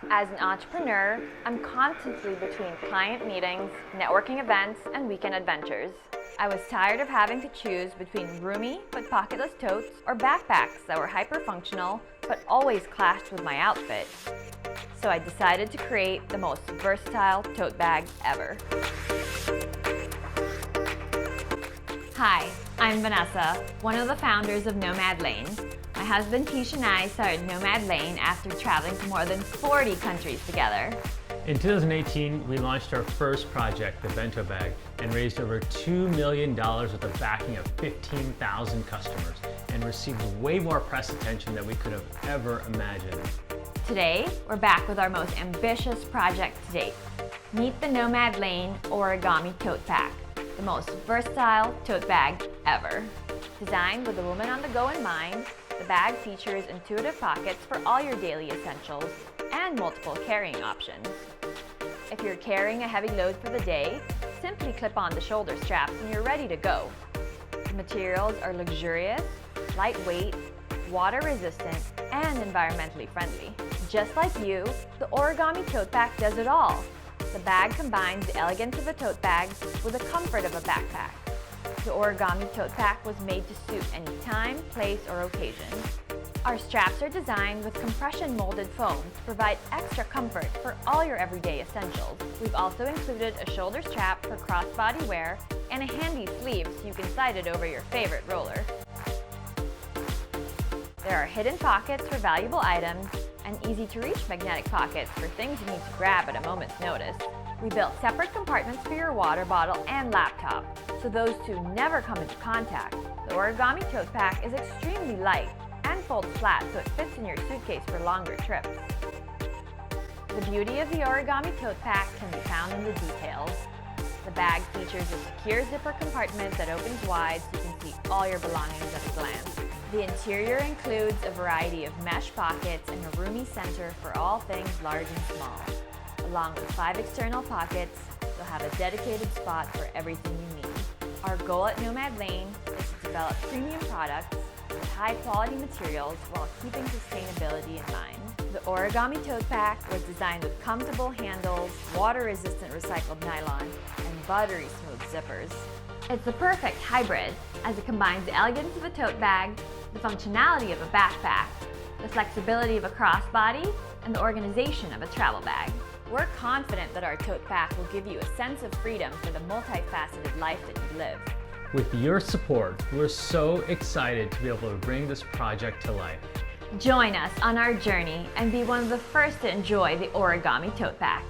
As an entrepreneur, I'm constantly between client meetings, networking events, and weekend adventures. I was tired of having to choose between roomy but pocketless totes or backpacks that were hyper-functional but always clashed with my outfit. So I decided to create the most versatile tote bag ever. Hi, I'm Vanessa, one of the founders of Nomad Lane. My husband Tish and I started Nomad Lane after traveling to more than 40 countries together. In 2018, we launched our first project, the Bento Bag, and raised over $2 million with the backing of 15,000 customers and received way more press attention than we could have ever imagined. Today, we're back with our most ambitious project to date. Meet the Nomad Lane Origami Tote Pack, the most versatile tote bag ever. Designed with the woman on the go in mind, the bag features intuitive pockets for all your daily essentials and multiple carrying options. If you're carrying a heavy load for the day, simply clip on the shoulder straps and you're ready to go. The materials are luxurious, lightweight, water-resistant, and environmentally friendly. Just like you, the Origami Tote Pack does it all. The bag combines the elegance of a tote bag with the comfort of a backpack. The Origami Tote Pack was made to suit any time, place, or occasion. Our straps are designed with compression molded foam to provide extra comfort for all your everyday essentials. We've also included a shoulder strap for crossbody wear and a handy sleeve so you can slide it over your favorite roller. There are hidden pockets for valuable items and easy-to-reach magnetic pockets for things you need to grab at a moment's notice. We built separate compartments for your water bottle and laptop, so those two never come into contact. The Origami Tote Pack is extremely light and folds flat so it fits in your suitcase for longer trips. The beauty of the Origami Tote Pack can be found in the details. The bag features a secure zipper compartment that opens wide so you can see all your belongings at a glance. The interior includes a variety of mesh pockets and a roomy center for all things large and small. Along with 5 external pockets, you'll have a dedicated spot for everything you need. Our goal at Nomad Lane is to develop premium products with high-quality materials while keeping sustainability in mind. The Origami Tote Pack was designed with comfortable handles, water-resistant recycled nylon, and buttery-smooth zippers. It's the perfect hybrid as it combines the elegance of a tote bag, the functionality of a backpack, the flexibility of a crossbody, and the organization of a travel bag. We're confident that our tote pack will give you a sense of freedom for the multifaceted life that you live. With your support, we're so excited to be able to bring this project to life. Join us on our journey and be one of the first to enjoy the Origami Tote Pack.